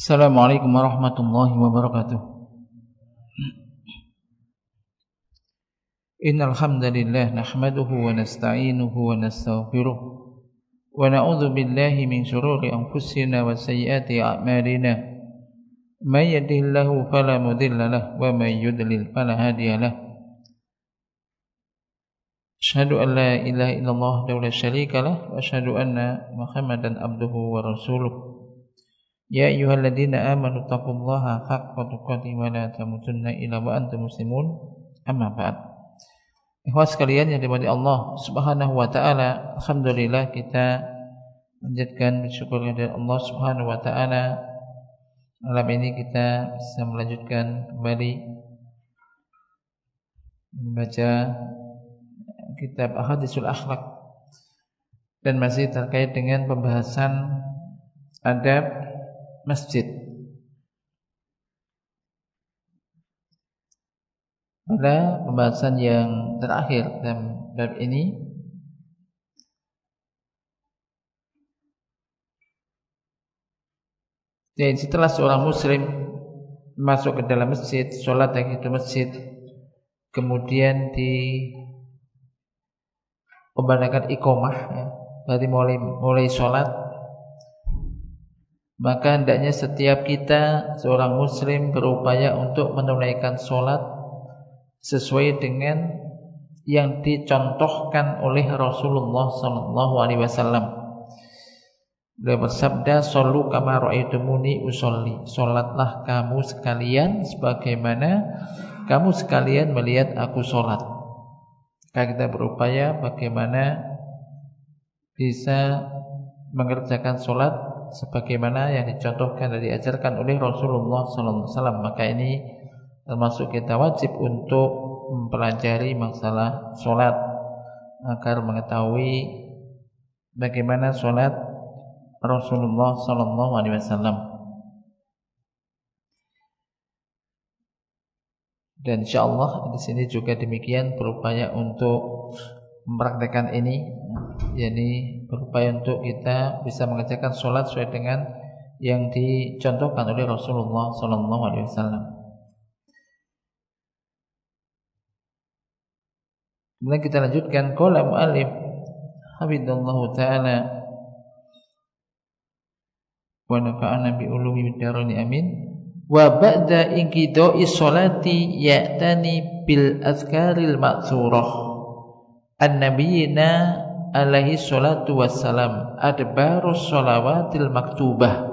Assalamualaikum warahmatullahi wabarakatuh. Innal hamdalillah nahmaduhu wa nasta'inuhu wa nastaghfiruh wa na'udzu billahi min shururi anfusina wa sayyiati a'malina. May yahdihillahu fala mudilla lahu wa may yudlil fala hadiya lahu. Asyhadu an la ilaha illallah wa la syarika lahu wa asyhadu anna Muhammadan abduhu wa rasuluh. Ya ayyuhalladzina amanu taqullaha haqqa tuqatih wa la tamutunna illa wa antum muslimun. Amma ba'd. Ikhwas sekalian yang dirahmati Allah Subhanahu wa taala, alhamdulillah kita menjadikan bersyukur kepada Allah Subhanahu wa taala. Malam ini kita bisa melanjutkan kembali membaca kitab Ahadisul Akhlaq dan masih terkait dengan pembahasan adab masjid. Pada pembahasan yang terakhir dalam bab ini, jadi setelah seorang muslim masuk ke dalam masjid, sholat di masjid, kemudian dikumandangkan iqamah, ya, berarti mulai sholat, maka hendaknya setiap kita seorang muslim berupaya untuk menunaikan sholat sesuai dengan yang dicontohkan oleh Rasulullah SAW. Beliau bersabda, "Shollu kama ra'aitumuni usolli." Sholatlah kamu sekalian sebagaimana kamu sekalian melihat aku sholat. Maka kita berupaya bagaimana bisa mengerjakan sholat sebagaimana yang dicontohkan dan diajarkan oleh Rasulullah SAW. Maka ini termasuk kita wajib untuk mempelajari masalah sholat agar mengetahui bagaimana sholat Rasulullah SAW. Dan insyaallah di sini juga demikian berupaya untuk mempraktekkan ini, yakni berupaya untuk kita bisa mengerjakan sholat sesuai dengan yang dicontohkan oleh Rasulullah SAW. Kemudian kita lanjutkan, qala mu'allif hafidhallahu ta'ala wa nafa'ana bi ulumi bidarani amin. Wa ba'da inqida'i sholati ya'tani bil azkaril ma'thurah an-nabiyina alaihi salatu wassalam adbarus sholawatil maktubah.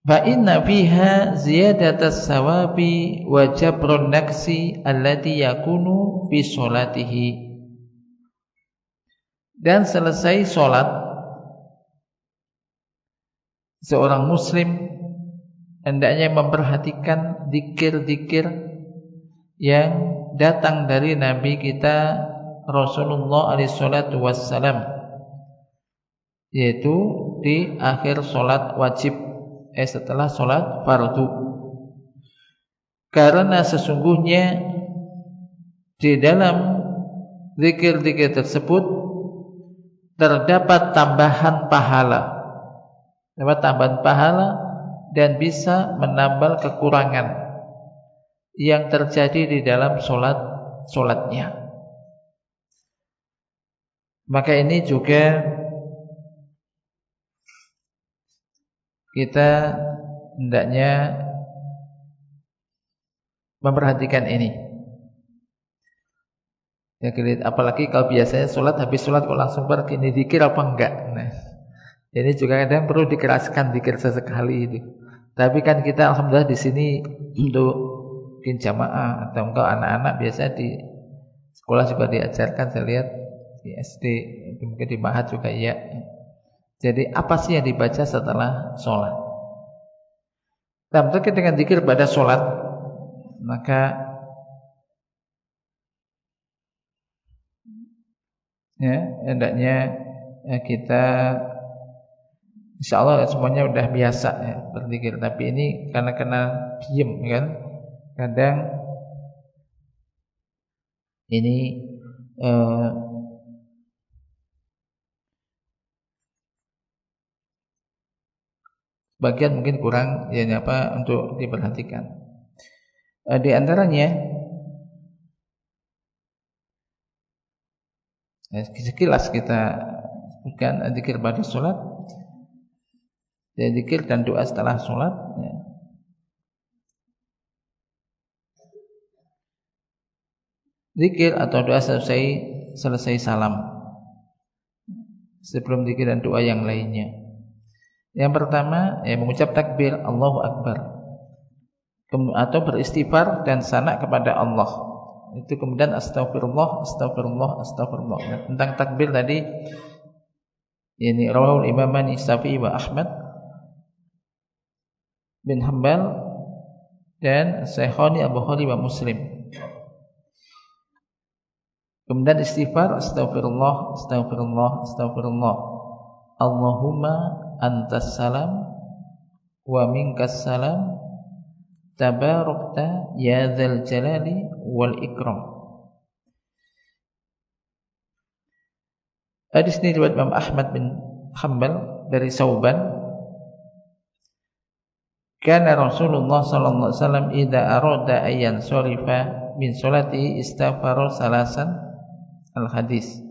Fa inna fiha ziyadatas sawabi wa jabrun naqsi alladhi yakunu fi sholatihi. Dan selesai sholat, seorang muslim hendaknya memperhatikan zikir-zikir yang datang dari Nabi kita Rasulullah alaihi salatu wassalam, yaitu di akhir sholat wajib, setelah sholat fardu. Karena sesungguhnya di dalam zikir-zikir tersebut terdapat tambahan pahala, dan bisa menambal kekurangan yang terjadi di dalam sholatnya. Maka ini juga kita hendaknya memperhatikan ini. Ya, apalagi kalau biasanya habis sholat kok langsung pergi, ini zikir apa enggak? Nah, ini juga kadang perlu dikeraskan zikir sesekali itu. Tapi kan kita alhamdulillah di sini untuk mungkin jamaah atau engkau anak-anak biasa di sekolah juga diajarkan, saya lihat di SD, mungkin di Mahat juga iya. Jadi apa sih yang dibaca setelah sholat? Nah, terkait dengan zikir pada sholat, maka ya hendaknya kita insyaallah semuanya udah biasa ya berzikir. Tapi ini karena kena diem kan, kadang ini bagian mungkin kurang untuk diperhatikan. Di antaranya sekilas kita bukan zikir pada sholat, zikir dan doa setelah sholat. Zikir atau doa selesai salam, sebelum zikir dan doa yang lainnya. Yang pertama, mengucap takbir Allahu Akbar, atau beristighfar dan sanak kepada Allah. Itu kemudian astagfirullah, astagfirullah, astagfirullah. Nah, tentang takbir tadi, ini rawahul Imamani Syafi'i wa Ahmad bin Hanbal dan Syekhani Al-Bukhari wa Muslim. Kemudian istighfar, astagfirullah, astagfirullah, astagfirullah. Allahumma antas salam wa minkas salam, tabarakta ya dzal jalali wal ikram. Hadis ini riwayat Imam Ahmad bin Hanbal dari Sauban. Kana Rasulullah sallallahu alaihi wasallam idza arada ayyan sarifa min salati istaghfara salasan. Al-hadis.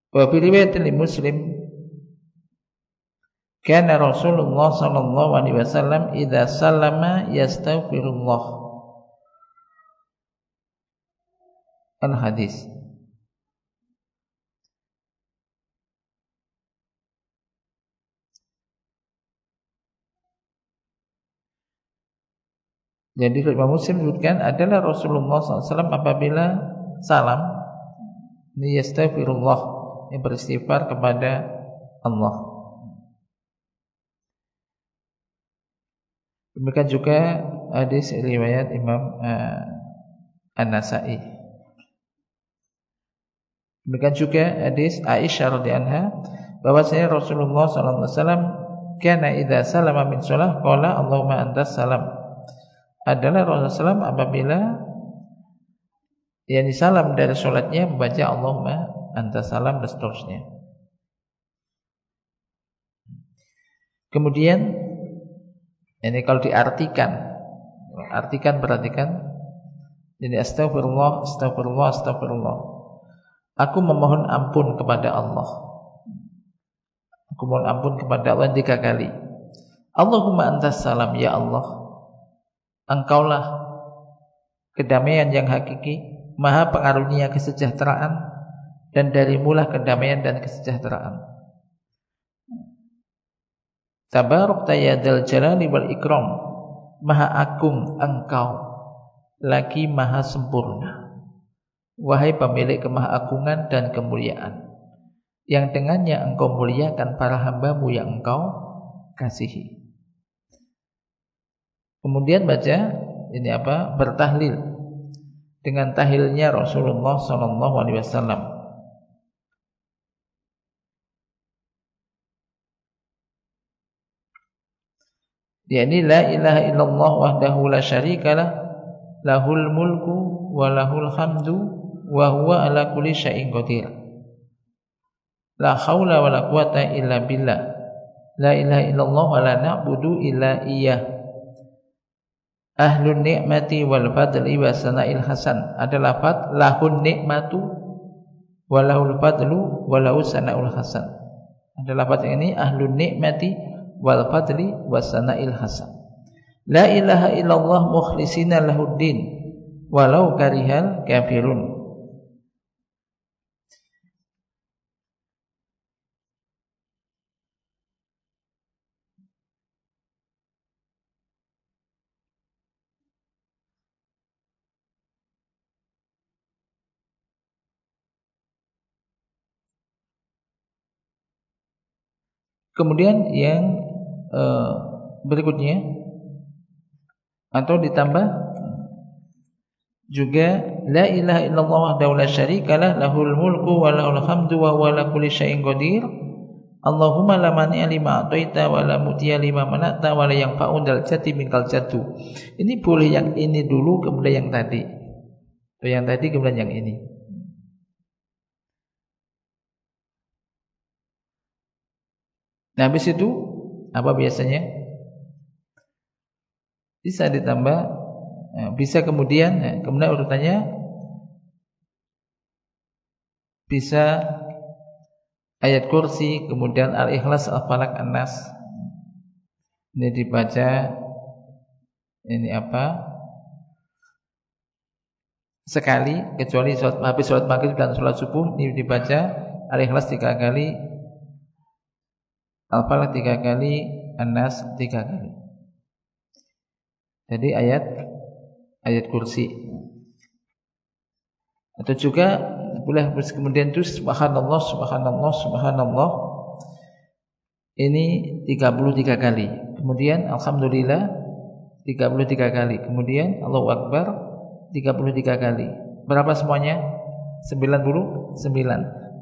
Wa fi riwayatin Muslim, kana Rasulullah sallallahu alaihi wasallam idza sallama yastaghfirullah. Al-hadis. Jadi Imam Muslim sebutkan adalah Rasulullah SAW apabila salam ini yastaghfirullah, yang beristighfar kepada Allah. Demikian juga hadis riwayat Imam An-Nasa'i. Demikian juga hadis Aisyah radhiyallahu anha bahwasanya Rasulullah SAW kana idza salama min shalah qala Allahumma antas salam. Adalah Rasulullah SAW apabila yang salam dari sholatnya membaca Allahumma antas salam dan seterusnya. Kemudian ini kalau perhatikan. Jadi astagfirullah, astagfirullah, astagfirullah. Aku memohon ampun kepada Allah. Aku mohon ampun kepada Allah 3 kali. Allahumma antas salam, ya Allah, Engkaulah kedamaian yang hakiki, Maha pengarunia kesejahteraan, dan darimulah kedamaian dan kesejahteraan. Tabarakta ya dzal jalali wal ikram, Maha agung Engkau, lagi Maha sempurna. Wahai pemilik kemahagungan dan kemuliaan, yang dengannya Engkau muliakan para hamba-Mu yang Engkau kasihi. Kemudian baca bertahlil dengan tahlilnya Rasulullah sallallahu alaihi wasallam. yakni la ilaha illallah wahdahu la syarikalah, lahul mulku wa lahul hamdu wa huwa ala kulli syai'in qadir. La haula wa la quwata illa billah. La ilaha illallah wa la na'budu illa iyyah. Ahlun ni'mati wal fadli wa sana'il hasan. Ada lafaz lahun ni'matu wa lahul fadlu wa lahu sana'ul hasan. Ada lafaz yang ini ahlun ni'mati wal fadli wa sana'il hasan. La ilaha illallah mukhlisina lahuddin walau karihal kafirun. Kemudian yang berikutnya atau ditambah juga la ilaha illallah wahdahu la syarikalah, lahul mulku wa lahul hamdu wa huwa ala kulli syai'in qadir. Allahumma la mani'a lima a'taita wa la mutiya lima mana'ta wa la yanfa'u dzal jaddi minkal jaddu. Ini boleh yang ini dulu kemudian yang tadi. Atau yang tadi kemudian yang ini. Nah, habis itu apa biasanya? Bisa ditambah, bisa kemudian urutannya bisa ayat kursi, kemudian Al-Ikhlas, Al-Falaq, An-Nas. Ini dibaca sekali, kecuali habis sholat maghrib dan sholat subuh. Ini dibaca Al-Ikhlas 3 kali, Al-Falaq 3 kali, An-Nas 3 kali. Jadi ayat kursi. Atau juga boleh kemudian itu subhanallah, subhanallah, subhanallah. Ini 33 kali. Kemudian alhamdulillah 33 kali. Kemudian Allahu Akbar 33 kali. Berapa semuanya? 99.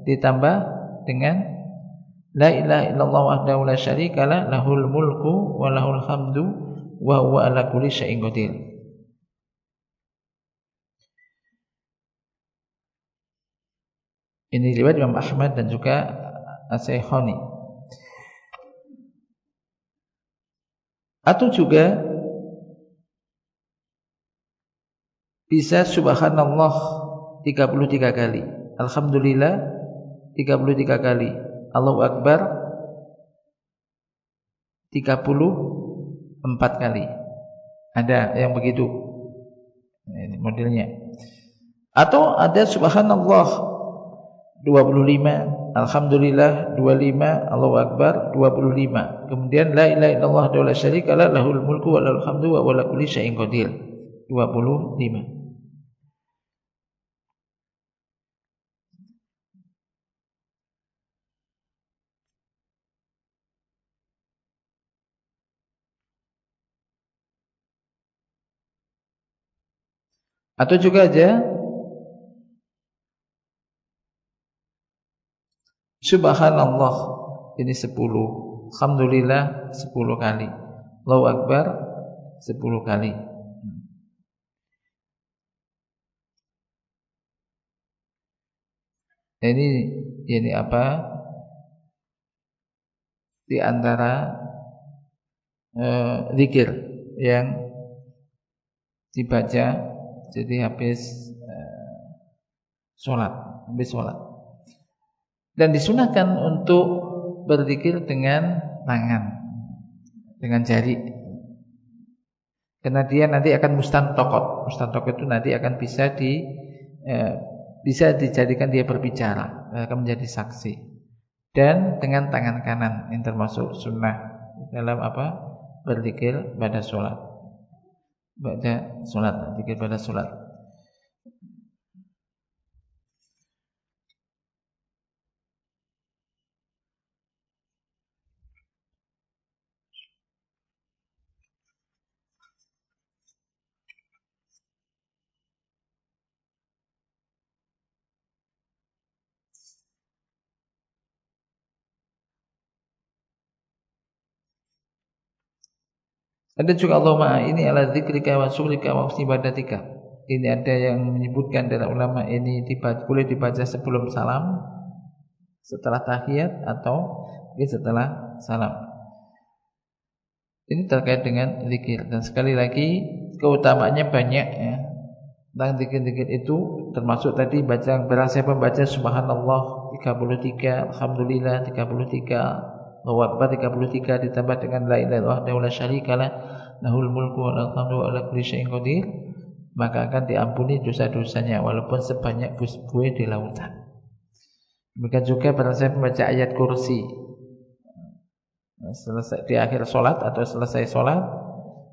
Ditambah dengan la ilaha illallah wahdahu la syarikalah, lahul mulku wa lahul hamdu wa huwa ala kulli syai'in qadir. Ini riwayat Imam Ahmad dan juga As-Saikhani. Atau juga bisa subhanallah 33 kali, alhamdulillah 33 kali, Allahu Akbar 34 kali. Ada yang begitu. Ini modelnya. Atau ada subhanallah 25, alhamdulillah 25, Allahu Akbar 25. Kemudian la ilaha illallah wa la syarikalah, lahul mulku wa lahul hamdu wa ala kulli syai'in qadir 25. Atau juga aja subhanallah ini 10, alhamdulillah 10 kali, Allahu Akbar 10 kali. Ini apa? Di antara zikir yang dibaca jadi habis sholat. Dan disunahkan untuk berzikir dengan tangan, dengan jari. Karena dia nanti akan mustantaqat. Mustantaqat itu nanti akan bisa dijadikan dia berbicara, akan menjadi saksi. Dan dengan tangan kanan yang termasuk sunnah dalam berzikir pada sholat. Zikir pada sholat. Ada juga Allahumma ini ala dzikrika wa syukrika wa husni ibadatika. Ini ada yang menyebutkan dari ulama ini boleh dibaca sebelum salam, setelah tahiyat, atau setelah salam. Ini terkait dengan zikir. Dan sekali lagi keutamaannya banyak ya. Tentang zikir-zikir itu termasuk tadi barang siapa membaca subhanallah 33, alhamdulillah 33, Allahu Akbar 33 ditambah dengan la ilaha illallah wa la syarikalah, lahul mulku wa lahul hamdu wa ala kulli syai'in qadir, maka akan diampuni dosa-dosanya walaupun sebanyak buih di lautan. Demikian juga barang siapa membaca ayat kursi selesai di akhir sholat atau selesai sholat,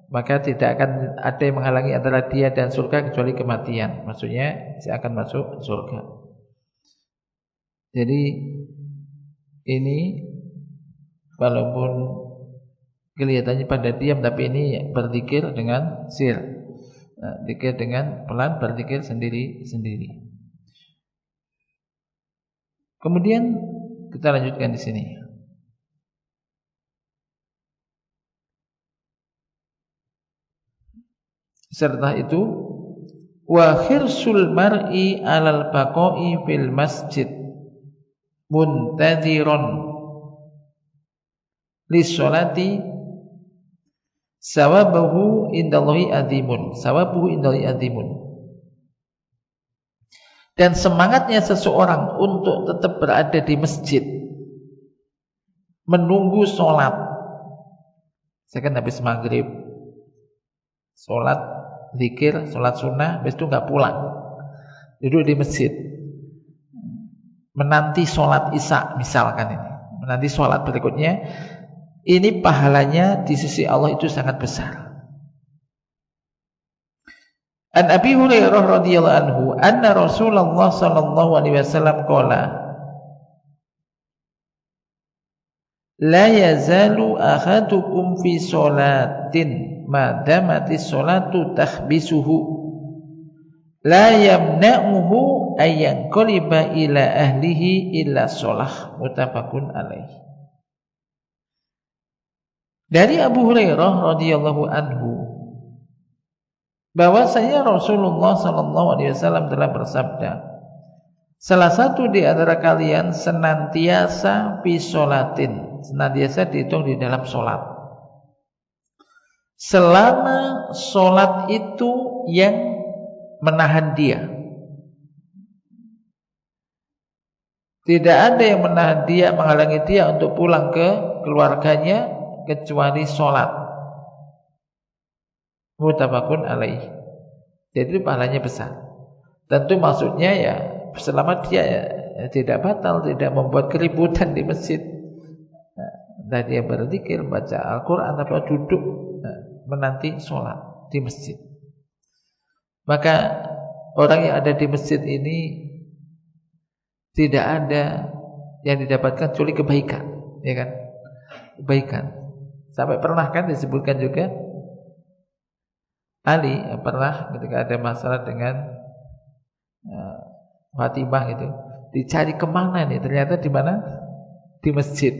maka tidak akan ada yang menghalangi antara dia dan surga kecuali kematian. Maksudnya dia akan masuk surga. Jadi ini walaupun kelihatannya pada diam, tapi ini berzikir dengan sir. Zikir dengan pelan, berzikir sendiri-sendiri. Kemudian kita lanjutkan di sini. Serta itu wa khirsul mar'i 'alal baqa'i fil masjid muntadhiron lis-sholati sawabuhu indallahi azimun. Sawabuhu indallahi azimun. Dan semangatnya seseorang untuk tetap berada di masjid, menunggu sholat. Saya kan habis maghrib, sholat, zikir, sholat sunnah, habis itu nggak pulang, duduk di masjid, menanti sholat isya misalkan ini, menanti sholat berikutnya, ini pahalanya di sisi Allah itu sangat besar. An Abi Hurairah radhiyallahu anhu anna Rasulullah sallallahu alaihi wasallam qala la yazalu ahadukum fi sholatin ma damatis sholatu tahbisuhu la yamna'uhu ayyan qaliba ila ahlihi illa sholah. Muttafaqun alaih. Dari Abu Hurairah radhiyallahu anhu bahwasanya Rasulullah sallallahu alaihi wasallam telah bersabda, salah satu di antara kalian senantiasa fi sholatin, senantiasa dihitung di dalam sholat, selama sholat itu yang menahan dia. Tidak ada yang menahan dia, menghalangi dia untuk pulang ke keluarganya kecuali sholat. Muttafaqun alaih. Jadi pahalanya besar. Tentu maksudnya ya selama dia tidak batal, tidak membuat keributan di masjid. Dan dia berzikir, baca Al-Quran atau duduk menanti sholat di masjid. Maka orang yang ada di masjid ini tidak ada yang didapatkan kecuali kebaikan, ya kan? Kebaikan. Sampai pernah kan disebutkan juga Ali pernah ketika ada masalah dengan Fatimah itu, dicari kemana nih? Ternyata di mana? Di masjid.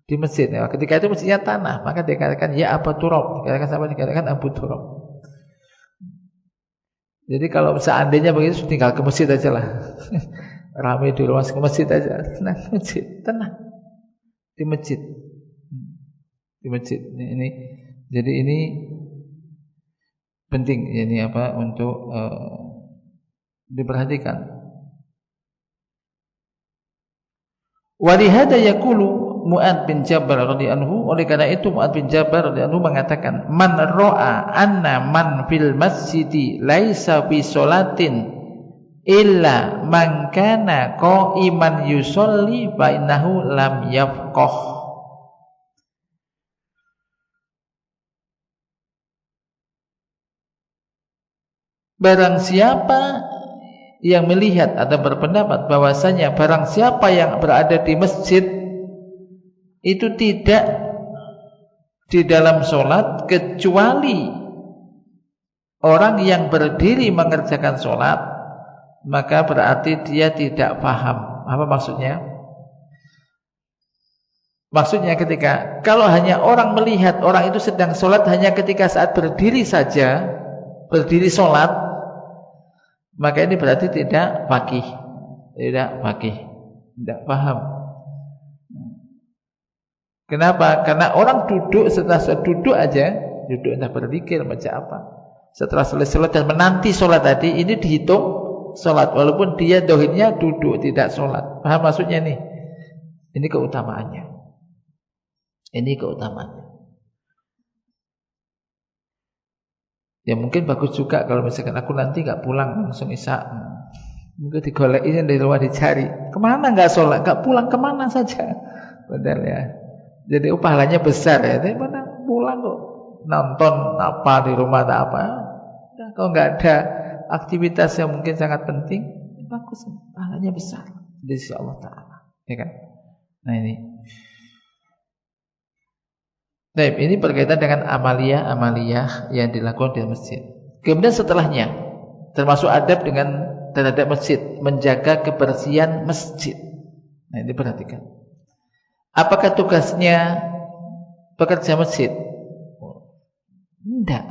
Di masjid. Ya, ketika itu masjidnya tanah, maka dikatakan ya Abu Turab. Dikatakan sama, dikatakan Abu Turab. Jadi kalau seandainya begitu, tinggal ke masjid aja lah. Ramai di rumah, ke masjid aja. Tenang, masjid, tenang. Di masjid. Di masjid. Ini jadi ini penting ini apa untuk diperhatikan. Wa lihada yaqulu Mu'adz bin Jabal radhiyallahu anhu, oleh karena itu Mu'adz bin Jabal radhiyallahu anhu mengatakan, man ra'a anna man fil masjidi laisa fi sholatin illa man kana qa'iman yusolli fa innahu lam yafqah. Barang siapa yang melihat atau berpendapat bahwasanya barang siapa yang berada di masjid itu tidak di dalam sholat kecuali orang yang berdiri mengerjakan sholat, maka berarti dia tidak paham. Apa maksudnya? Maksudnya ketika kalau hanya orang melihat orang itu sedang sholat hanya ketika saat berdiri saja, berdiri sholat, maka ini berarti tidak faqih, tidak paham. Kenapa? Karena orang duduk, setelah duduk aja, duduk entah berzikir, baca apa, setelah selesai sholat dan menanti sholat tadi, ini dihitung sholat, walaupun dia dohirnya duduk tidak sholat. Paham maksudnya nih? Ini keutamaannya. Ini keutamaannya. Ya mungkin bagus juga kalau misalkan aku nanti gak pulang langsung isya, mungkin digolekin dari luar dicari, kemana gak sholat, gak pulang kemana saja, padahal ya. Jadi pahalanya besar ya. Tapi mana pulang kok nonton apa di rumah atau apa? Nah, kalau nggak ada aktivitas yang mungkin sangat penting, bagus, pahalanya besar di sisi Allah Taala, ya kan? Nah ini. Nah, ini berkaitan dengan amaliyah yang dilakukan di masjid. Kemudian setelahnya, termasuk adab dengan terhadap masjid, menjaga kebersihan masjid. Nah, ini perhatikan. Apakah tugasnya pekerja masjid? Tidak.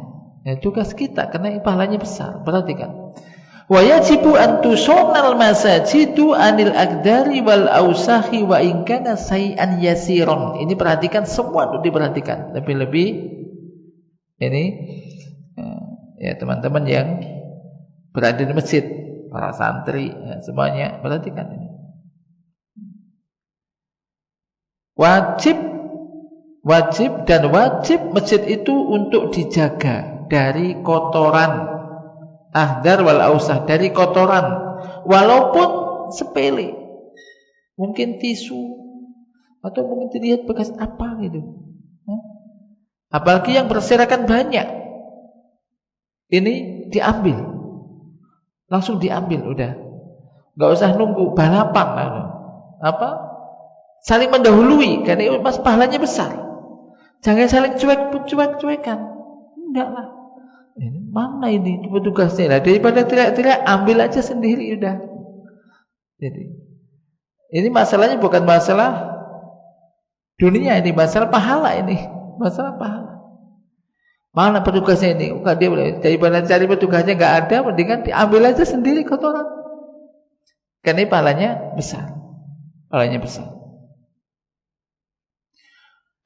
Ya, tugas kita karena pahalanya besar. Perhatikan. Wa yajibu an tusonal masajidu anil akdari wal ausahi wa in kana say'an yasiron. Ini perhatikan, semua itu diperhatikan. Lebih-lebih ini ya teman-teman yang berada di masjid, para santri, ya, semuanya perhatikan ini. Wajib masjid itu untuk dijaga dari kotoran. Ahdar wal ausah, dari kotoran, walaupun sepele, mungkin tisu atau mungkin dilihat bekas apa gitu. Apalagi yang berserakan banyak, ini diambil, langsung diambil, udah, nggak usah nunggu balapan, apa? Saling mendahului, karena mas pahalanya besar. Jangan saling cuek-cuekan, enggak lah. Ini mana ini petugasnya lah, daripada teriak-teriak ambil aja sendiri udah. Jadi ini masalahnya bukan masalah dunia, ini masalah pahala, ini masalah pahala. Mana petugasnya ini? Bukan dia boleh, daripada cari petugasnya nggak ada, mendingan diambil aja sendiri kotoran. Karena ini pahalanya besar, pahalanya besar.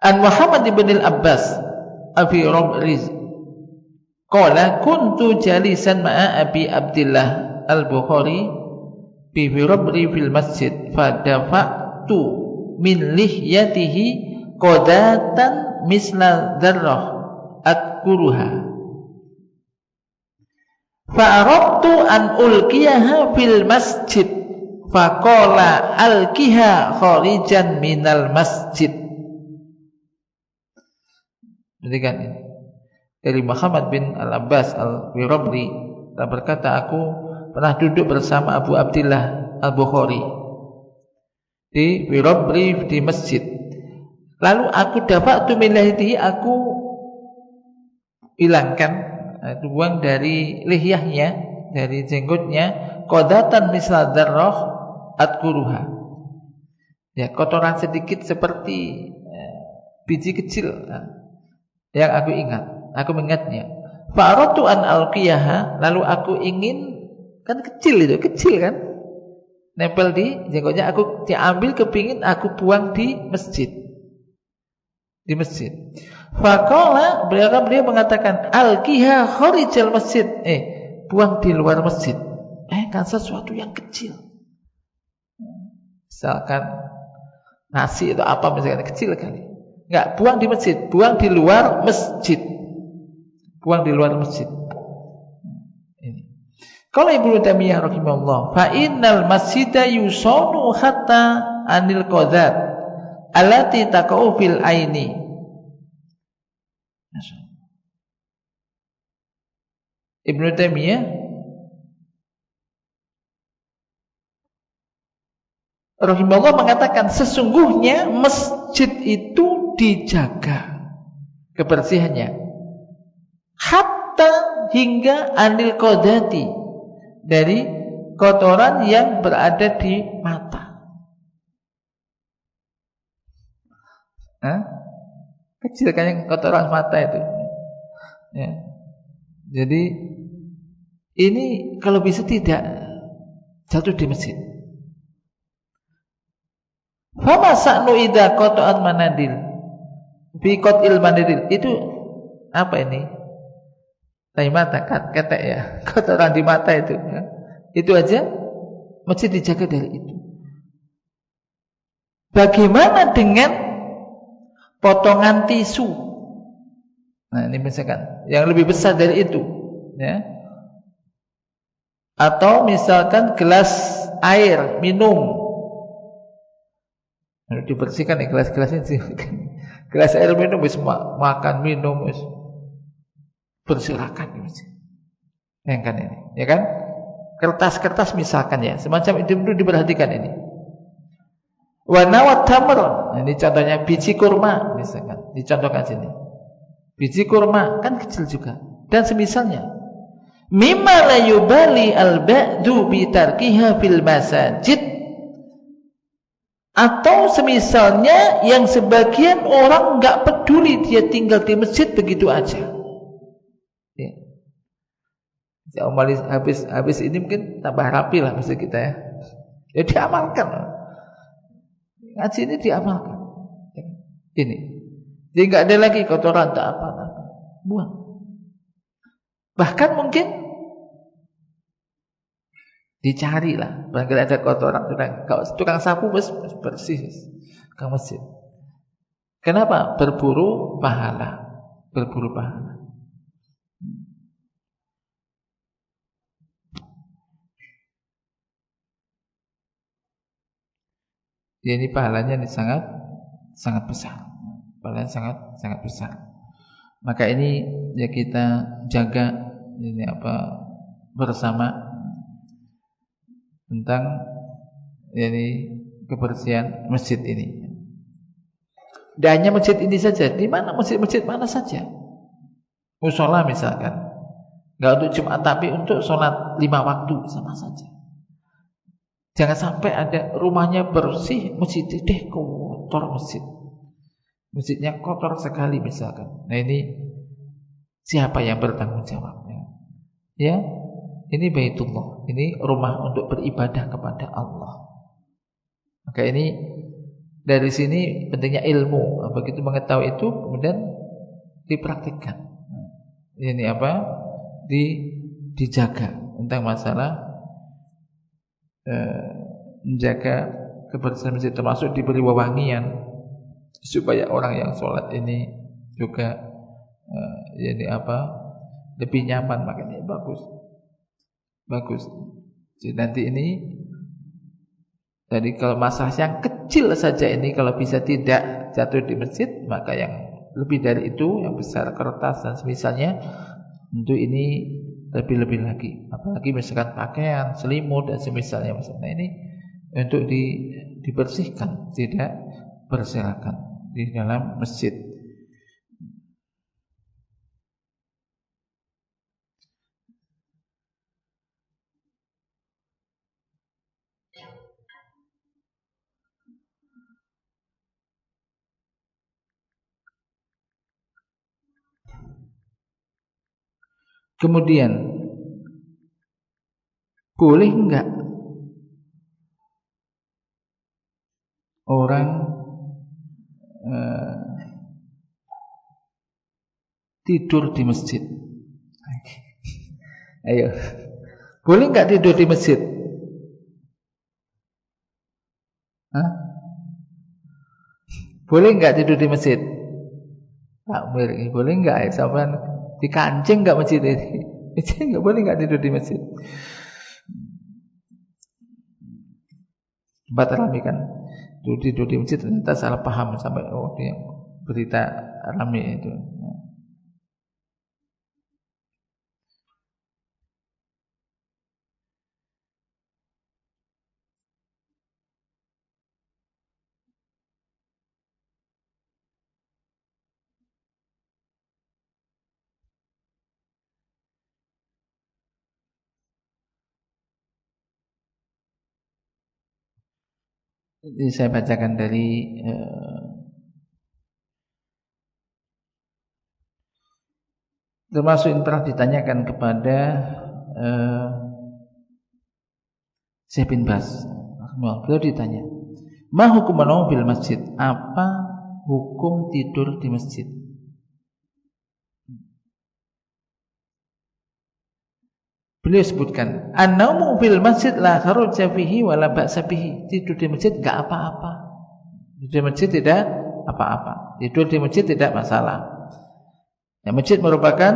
An Muhammad bin al-Abbas Abi Rabiz qala kuntu jalisan ma'a Abi Abdillah al-Bukhari bi rabri fil masjid fadafa'tu min lihyatihi qadatan misla dzarrah adkuruha fa'aradtu an ulqiyaha fil masjid faqala alqiha kharijan minal masjid. Perhatikan ini dari Muhammad bin Al-Abbas Al-Birabri, berkata, aku pernah duduk bersama Abu Abdillah Al-Bukhari di Birabri di masjid. Lalu aku dapat tumilahiti, aku hilangkan, itu buang dari lihyahnya, dari jenggotnya, qadatan misal dzarrah adkuruha. Ya, kotoran sedikit seperti biji kecil yang aku ingat. Aku mengingatnya. Fa'aratu an alqiyaha, lalu aku ingin, kan kecil itu, kecil kan, nempel di jenggotnya, aku diambil, kepingin aku buang di masjid. Di masjid. Faqala, beliau mengatakan, alqiha kharijal masjid, buang di luar masjid. Kan sesuatu yang kecil. Misalkan nasi atau apa misalkan kecil kali. Enggak, buang di masjid, buang di luar masjid. Buang di luar masjid. Ini. Kalau Ibnu Taimiyah rahimahullah, fa innal masjida yusanu hatta anil qadat allati taqau fil aini. Ibnu Taimiyah rahimahullah mengatakan, sesungguhnya masjid itu dijaga kebersihannya, hatta hingga anil qadati, dari kotoran yang berada di mata. Kecil kan yang kotoran mata itu. Ya. Jadi ini kalau bisa tidak jatuh di masjid. Fama sa'nu idza qata'at manadil fi qatil manadil, itu apa ini? Tai mata, ketek ya, kotoran di mata itu ya. Itu aja masjid dijaga dari itu. Bagaimana dengan potongan tisu? Nah, ini misalkan yang lebih besar dari itu ya. Atau misalkan gelas air minum, dibersihkan ya gelas-gelasnya sih. Gelas air minum wis makan minum wis berserakan gitu. Yang kan ini, ya kan? Kertas-kertas misalkan ya, semacam itu perlu diperhatikan ini. Wa nawat tamr, ini contohnya biji kurma misalkan, dicontohkan sini. Biji kurma kan kecil juga dan semisalnya. Mimma la yubali al-ba'du bi tarkiha fil masajid, atau semisalnya yang sebagian orang enggak peduli dia tinggal di masjid begitu aja. Habis ini mungkin tambah rapi lah masjid kita ya. Ya diamalkan. Ngaji ini diamalkan. Ini. Jadi nggak ada lagi kotoran tak apa-apa. Buang. Bahkan mungkin dicari lah. Barangkali ada kotoran. Kalau tukang sapu bersih ke masjid. Kenapa? Berburu pahala. Berburu pahala. Jadi pahalanya ini sangat besar. Pahalanya sangat besar. Maka ini ya kita jaga ini bersama tentang ini kebersihan masjid ini. Dan hanya masjid ini saja, di mana masjid-masjid mana saja. Mushola misalkan, nggak untuk Jumat tapi untuk sholat 5 waktu sama saja. Jangan sampai ada rumahnya bersih, masjidnya kotor masjid. Masjidnya kotor sekali misalkan. Nah ini siapa yang bertanggung jawabnya? Ya, ini Baitullah, ini rumah untuk beribadah kepada Allah. Maka ini dari sini pentingnya ilmu. Begitu mengetahui itu kemudian dipraktikkan. Ini dijaga tentang masalah menjaga kebersihan masjid, termasuk diberi wewangian supaya orang yang sholat ini juga lebih nyaman. Makanya bagus. Jadi nanti ini jadi kalau masalah yang kecil saja ini kalau bisa tidak jatuh di masjid, maka yang lebih dari itu, yang besar kertas dan semisalnya, tentu ini lebih-lebih lagi. Apalagi misalkan pakaian, selimut dan semisalnya. Nah ini untuk dibersihkan, tidak berserakan di dalam masjid. Kemudian boleh enggak orang tidur di masjid? Ayo, boleh enggak tidur di masjid? Hah? Boleh enggak tidur di masjid? Boleh enggak ya? Sampai dikancing enggak masjid ini? Masjid enggak boleh enggak tidur di masjid? Tempat rame kan, tidur di masjid ternyata salah paham sampai dia berita rame itu. Ini saya bacakan dari termasuk yang pernah ditanyakan kepada Syekh bin Baz. Beliau ditanya, "Ma hukum an-naum bil masjid?" Apa hukum tidur di masjid? Beliau sebutkan, "An-naumu fil masjid la kharuja fihi wa la ba'sa bihi." Tidur di masjid enggak apa-apa. Tidur di masjid tidak apa-apa. Tidur di masjid tidak masalah. Ya, masjid merupakan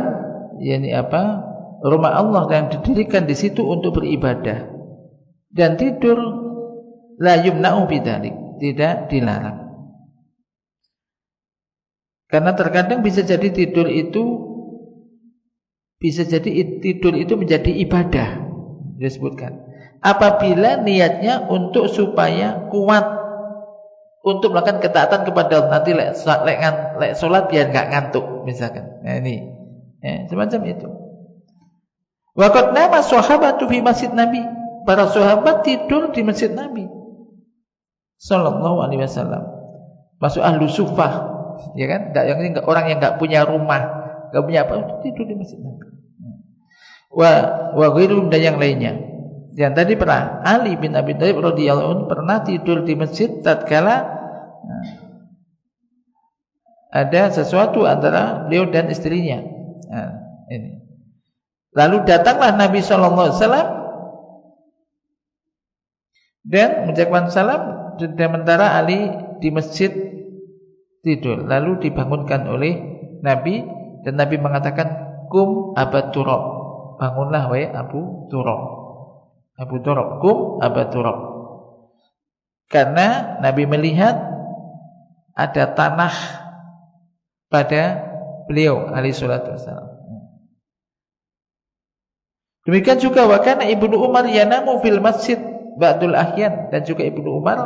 rumah Allah yang didirikan di situ untuk beribadah. Dan tidur la yumna'u bidzalik, tidak dilarang. Karena terkadang bisa jadi tidur itu menjadi ibadah. Disebutkan apabila niatnya untuk supaya kuat untuk melakukan ketaatan kepada Allah, nanti lek salat biar enggak ngantuk misalkan. Nah ini semacam itu. Waqad nama sahabatu fi masjid Nabi. Para sahabat tidur di masjid Nabi sallallahu alaihi wasallam. Masuk ahlu sufah, ya kan? Orang yang enggak punya rumah, enggak punya apa, tidur di masjid Nabi. wa ghairuhum dan yang lainnya. Yang tadi pernah Ali bin Abi Thalib radhiyallahu anhu pernah tidur di masjid tatkala ada sesuatu antara beliau dan istrinya. Nah, ini. Lalu datanglah Nabi sallallahu alaihi wasallam dan mengucapkan salam, sementara Ali di masjid tidur. Lalu dibangunkan oleh Nabi dan Nabi mengatakan, "Kum Aba Turab." Bangunlah wahai Abu Turab. Abu Turab, kum Aba Turab. Karena Nabi melihat ada tanah pada beliau alaihi salatu wasallam. Demikian juga wa kana Ibnu Umar yanamu fil masjid ba'dul ahyan, dan juga Ibnu Umar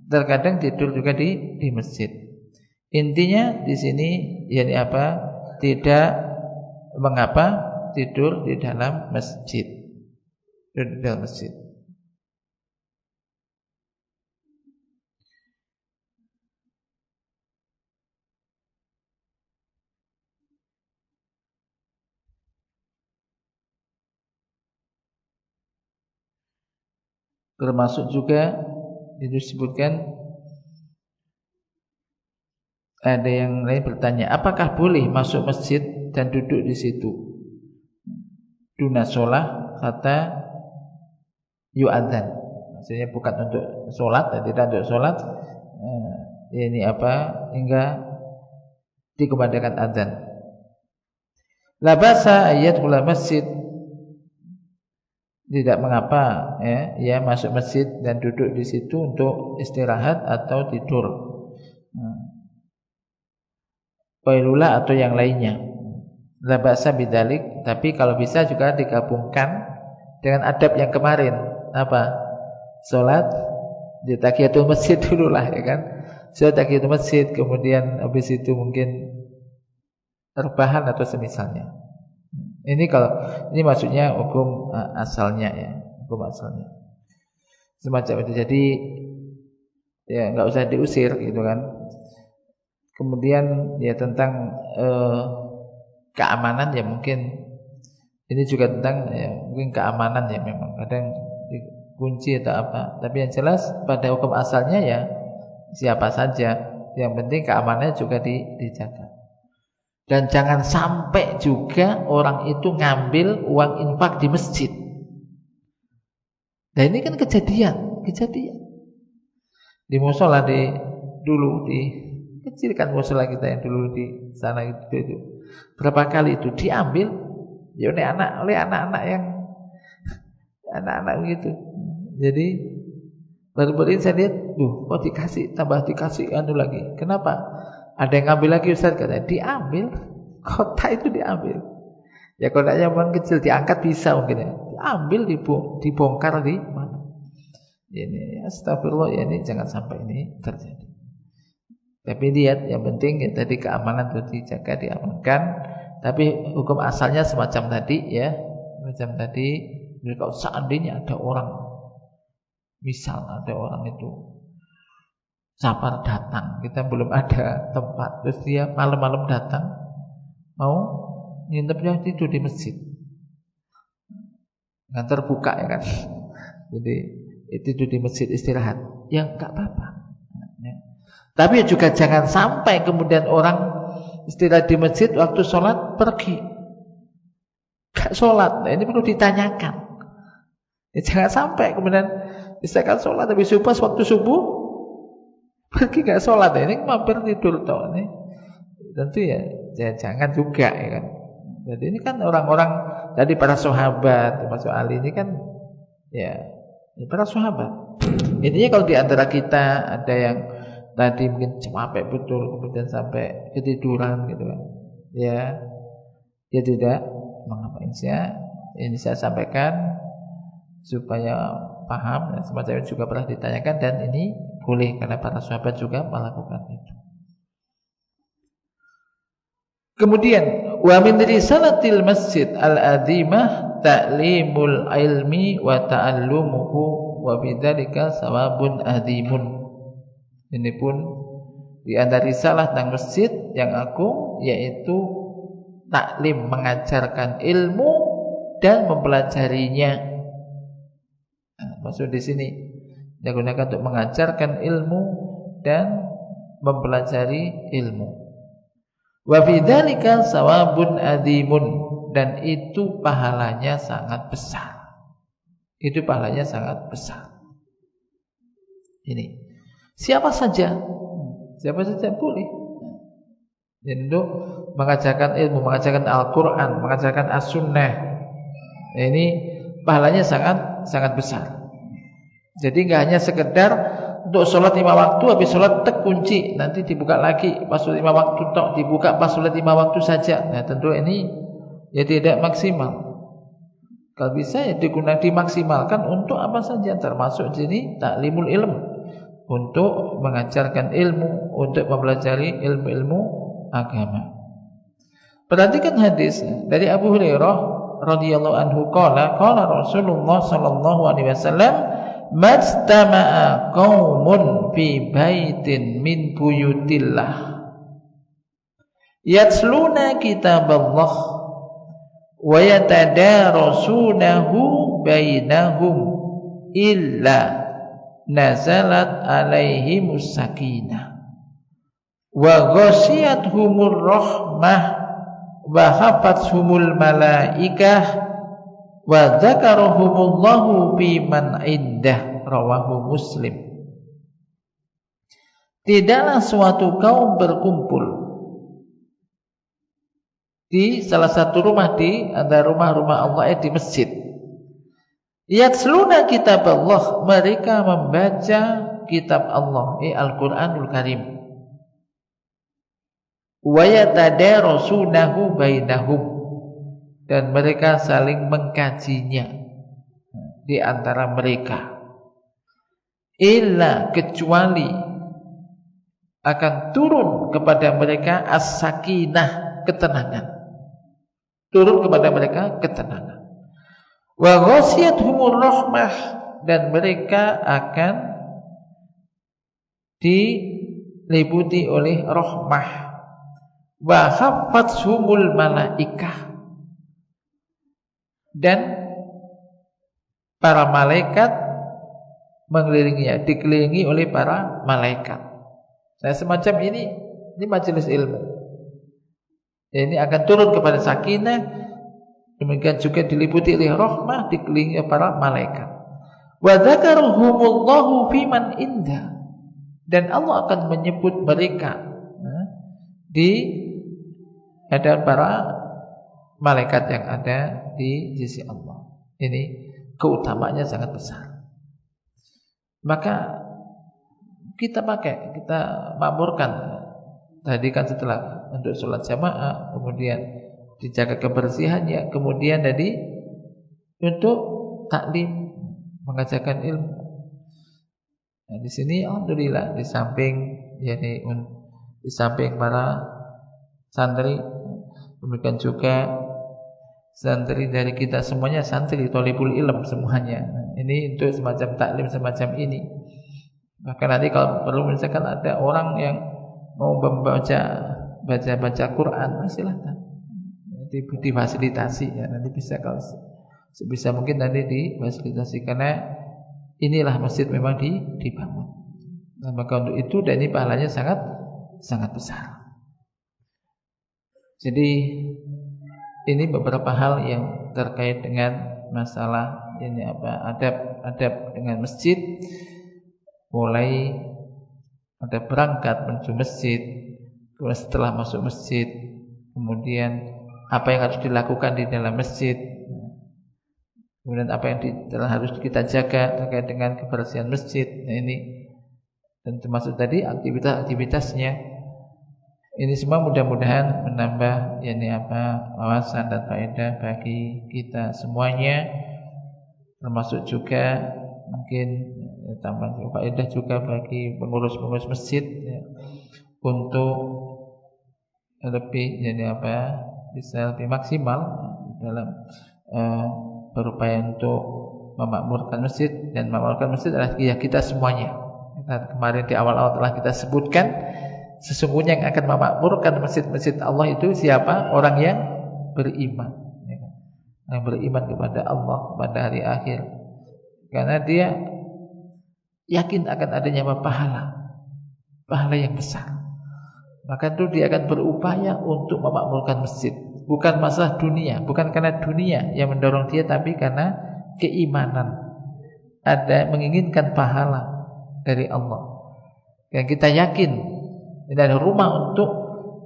terkadang tidur juga di masjid. Intinya di sini yakni apa? Tidak mengapa tidur di dalam masjid. Di dalam masjid. Termasuk juga disebutkan ada yang lain bertanya, apakah boleh masuk masjid dan duduk di situ? Duna sholah kata yu'adzan. Maksudnya bukan untuk sholat dan tidak untuk sholat. Ini apa? Hingga dikumandangkan adzan. La basa ayatul masjid. Tidak mengapa ya masuk masjid dan duduk di situ untuk istirahat atau tidur. Qailula atau yang lainnya. La ba'sa bidzalik, tapi kalau bisa juga digabungkan dengan adab yang kemarin. Apa? Salat di tahiyatul masjid dululah, ya kan? Salat tahiyatul masjid, kemudian habis itu mungkin rebahan atau semisalnya. Ini maksudnya hukum asalnya ya, hukum asalnya. Semacam itu. Jadi ya enggak usah diusir gitu kan. Kemudian ya tentang keamanan ya mungkin ini juga tentang ya, mungkin keamanan ya memang kadang dikunci atau apa. Tapi yang jelas pada hukum asalnya ya siapa saja, yang penting keamanannya juga dijaga. Dan jangan sampai juga orang itu ngambil uang infak di masjid. Nah ini kan kejadian di musola dulu kecil kan musola kita yang dulu di sana itu berapa kali itu diambil ya oleh anak-anak yang anak-anak begitu. Jadi baru-baru ini saya lihat, kok tambah dikasih anu lagi. Kenapa? Ada yang ngambil lagi Ustaz, katanya diambil kotak itu diambil. Ya kotaknya memang kecil, diangkat bisa mungkin ya. Diambil dibongkar di mana? Ini astagfirullah ya, ini jangan sampai ini terjadi. Tapi lihat yang penting ya, tadi keamanan itu dijaga, diamankan. Tapi hukum asalnya semacam tadi ya, semacam tadi. Kalau seandainya ada orang, misal ada orang itu safar datang, kita belum ada tempat, terus dia malam-malam datang mau nginepnya tidur di masjid, nggak terbuka ya kan, jadi tidur di masjid istirahat, ya nggak apa-apa. Tapi juga jangan sampai kemudian orang istirahat di masjid waktu sholat pergi, nggak sholat. Nah, ini perlu ditanyakan. Ya, jangan sampai kemudian misalkan sholat habis subuh, waktu subuh pergi nggak sholat, ini mampir tidur toh ini. Tentu ya jangan juga ya kan. Jadi ini kan orang-orang tadi para sahabat termasuk Ali ini kan ya para sahabat. Intinya kalau di antara kita ada yang tadi mungkin capek betul kemudian sampai ketiduran gitu kan, ya dia tidak mengapa. Ini saya sampaikan supaya paham, dan semacam itu juga pernah ditanyakan, dan ini boleh karena para sahabat juga melakukan itu. Kemudian wa min risalatil masjid al-azimah ta'limul ilmi wa ta'allumuhu wa bidzalika sawabun azimun. Ini pun di antara risalah tentang masjid yang agung, yaitu taklim, mengajarkan ilmu dan mempelajarinya. Maksud di sini digunakan untuk mengajarkan ilmu dan mempelajari ilmu. Wa fi dzalika sawabun adzimun, dan itu pahalanya sangat besar. Itu pahalanya sangat besar. Ini siapa saja boleh. Jadi mengajarkan ilmu, mengajarkan Al-Quran, mengajarkan As-Sunnah, ini pahalanya sangat besar. Jadi nggak hanya sekedar untuk sholat 5 waktu, habis sholat kunci, nanti dibuka lagi pas sholat 5 waktu tok, dibuka pas sholat 5 waktu saja. Nah tentu ini ya tidak maksimal. Kalau bisa ya dimaksimalkan untuk apa saja, termasuk sini taklimul ilm, untuk mengajarkan ilmu, untuk mempelajari ilmu-ilmu agama. Perhatikan hadis dari Abu Hurairah radhiyallahu anhu qala Rasulullah sallallahu alaihi wasallam, majtama'a qaumun fi baitin min buyutillah yatluna kitaballah wa yatadarasunahu bainahum illa nazalat alaihimus sakinah wa ghashiyatuhumur rahmah wa hafathumul malaikah wa dzakarahumullahu fi man indah, rawahu Muslim. Tidaklah suatu kaum berkumpul di salah satu rumah di antara rumah-rumah Allah, di masjid. Yatsluna kitab Allah, mereka membaca kitab Allah, Al-Qur'anul Karim. Wa yatadarasunahu bainahum, dan mereka saling mengkajinya di antara mereka. Illa, kecuali akan turun kepada mereka as-sakinah, ketenangan. Turun kepada mereka ketenangan. Wa ghashiyatuhumur rahmah, dan mereka akan diliputi oleh rahmah. Wa hafathumul malaikah, dan para malaikat mengelilinginya, dikelilingi oleh para malaikat. Nah semacam ini majelis ilmu. Ini akan turun kepada sakinah, demikian juga diliputi oleh rahmah, dikelilingi oleh para malaikat. Wa dzakaruhumullahu fiman indah, dan Allah akan menyebut mereka di hadapan para malaikat yang ada di sisi Allah. Ini keutamaannya sangat besar. Maka kita makmurkan. Tadi kan setelah untuk sholat jamaah, kemudian dijaga kebersihannya, kemudian tadi untuk taklim, mengajarkan ilmu. Nah, di sini alhamdulillah di samping para santri, demikian juga santri dari kita semuanya, santri thalibul ilm semuanya. Nah, ini untuk semacam taklim semacam ini. Bahkan nanti kalau perlu misalkan ada orang yang mau baca Quran, silahkan difasilitasi ya, nanti bisa, kalau sebisa mungkin nanti difasilitasi, karena inilah masjid memang dibangun. Nah, maka untuk itu, dan ini pahalanya sangat besar. Jadi ini beberapa hal yang terkait dengan masalah ini adab dengan masjid, mulai ada berangkat menuju masjid, kemudian setelah masuk masjid, kemudian apa yang harus dilakukan di dalam masjid, kemudian apa yang harus kita jaga terkait dengan kebersihan masjid. Nah, ini dan termasuk tadi aktivitas-aktivitasnya. Ini semua mudah-mudahan menambah wawasan dan faedah bagi kita semuanya, termasuk juga mungkin tambah faedah juga bagi pengurus-pengurus masjid ya, untuk lebih bisa lebih maksimal dalam berupaya untuk memakmurkan masjid. Dan memakmurkan masjid adalah kita semuanya. Kemarin di awal-awal telah kita sebutkan, sesungguhnya yang akan memakmurkan masjid-masjid Allah itu siapa? Orang yang beriman. yang beriman kepada Allah, kepada hari akhir. Karena dia yakin akan adanya pahala yang besar. Maka itu dia akan berupaya untuk memakmurkan masjid. Bukan masalah dunia, bukan karena dunia yang mendorong dia, tapi karena keimanan. Ada menginginkan pahala dari Allah. Dan kita yakin ini ada rumah untuk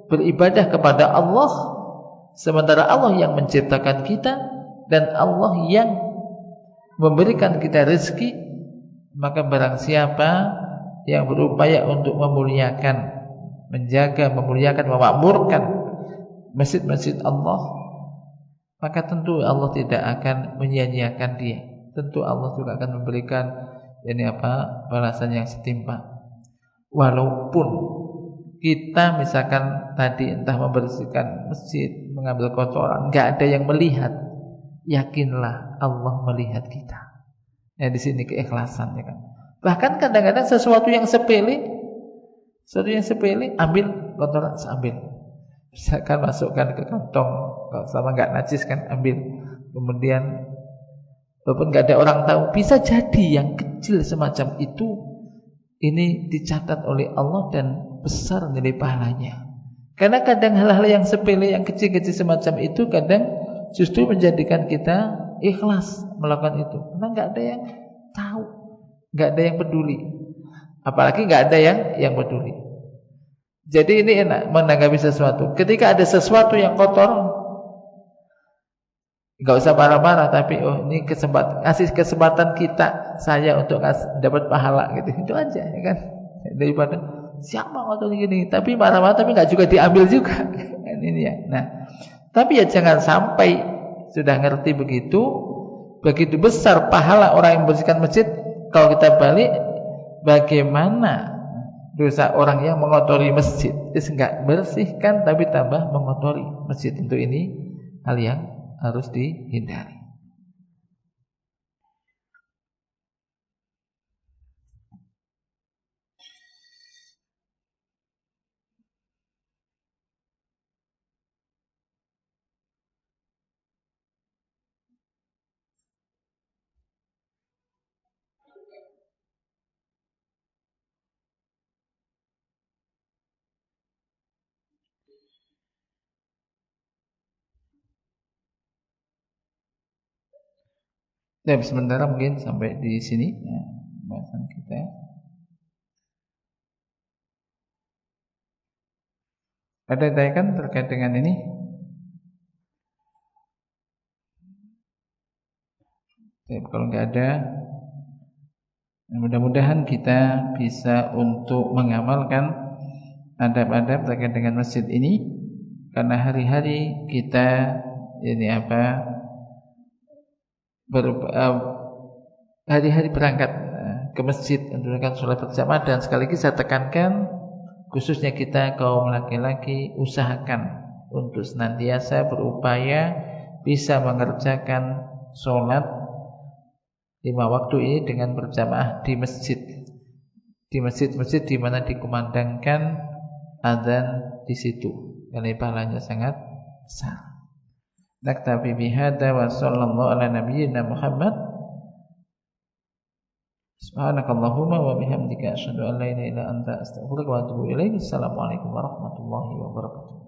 beribadah kepada Allah, sementara Allah yang menciptakan kita dan Allah yang memberikan kita rezeki. Maka barang siapa yang berupaya untuk memuliakan, menjaga, memuliakan, memakmurkan masjid-masjid Allah, maka tentu Allah tidak akan menyia-nyiakan dia. Tentu Allah juga akan memberikan balasan yang setimpal. Walaupun kita misalkan tadi entah membersihkan masjid, mengambil kotoran, enggak ada yang melihat, yakinlah Allah melihat kita. Nah, di sini keikhlasan, ya kan. Bahkan kadang-kadang sesuatu yang sepele, ambil kotoran, ambil. Misalkan masukkan ke kantong, kalau sama enggak najis kan, ambil. Kemudian walaupun enggak ada orang tahu, bisa jadi yang kecil semacam itu ini dicatat oleh Allah dan besar nilai pahalanya. Karena kadang hal-hal yang sepele, yang kecil-kecil semacam itu kadang justru menjadikan kita ikhlas melakukan itu. Karena enggak ada yang tahu, enggak ada yang peduli. Apalagi enggak ada yang peduli. Jadi ini enak menanggapi sesuatu. Ketika ada sesuatu yang kotor, enggak usah marah-marah, tapi ini ngasih kesempatan saya untuk dapat pahala gitu. Itu aja, ya kan? Daripada siapa ngotot gini, tapi marah-marah tapi enggak juga diambil juga. Ini ya. Nah, tapi ya jangan sampai sudah ngerti begitu besar pahala orang yang membersihkan masjid, kalau kita balik bagaimana dosa orang yang mengotori masjid. Enggak bersihkan tapi tambah mengotori masjid. Tentu ini hal yang harus dihindari. Ya, sementara mungkin sampai di sini ya, bahasan kita. Ada tanyakan terkait dengan ini? Ya, kalau nggak ada, mudah-mudahan kita bisa untuk mengamalkan adab-adab terkait dengan masjid ini, karena hari-hari kita hari-hari berangkat ke masjid untuk melakukan sholat berjamaah. Dan sekaligus saya tekankan, khususnya kita kaum laki-laki, usahakan untuk senantiasa berupaya bisa mengerjakan sholat 5 waktu ini dengan berjamaah di masjid, masjid di mana dikumandangkan azan di situ, karena pahalanya sangat besar. Naktafi bihadza wa sallallahu ala nabiyyina Muhammad. Subhanakallahumma wa bihamdika asyhadu an la ilaha illa anta astaghfiruka wa atubu ilaik. Assalamualaikum warahmatullahi wabarakatuh.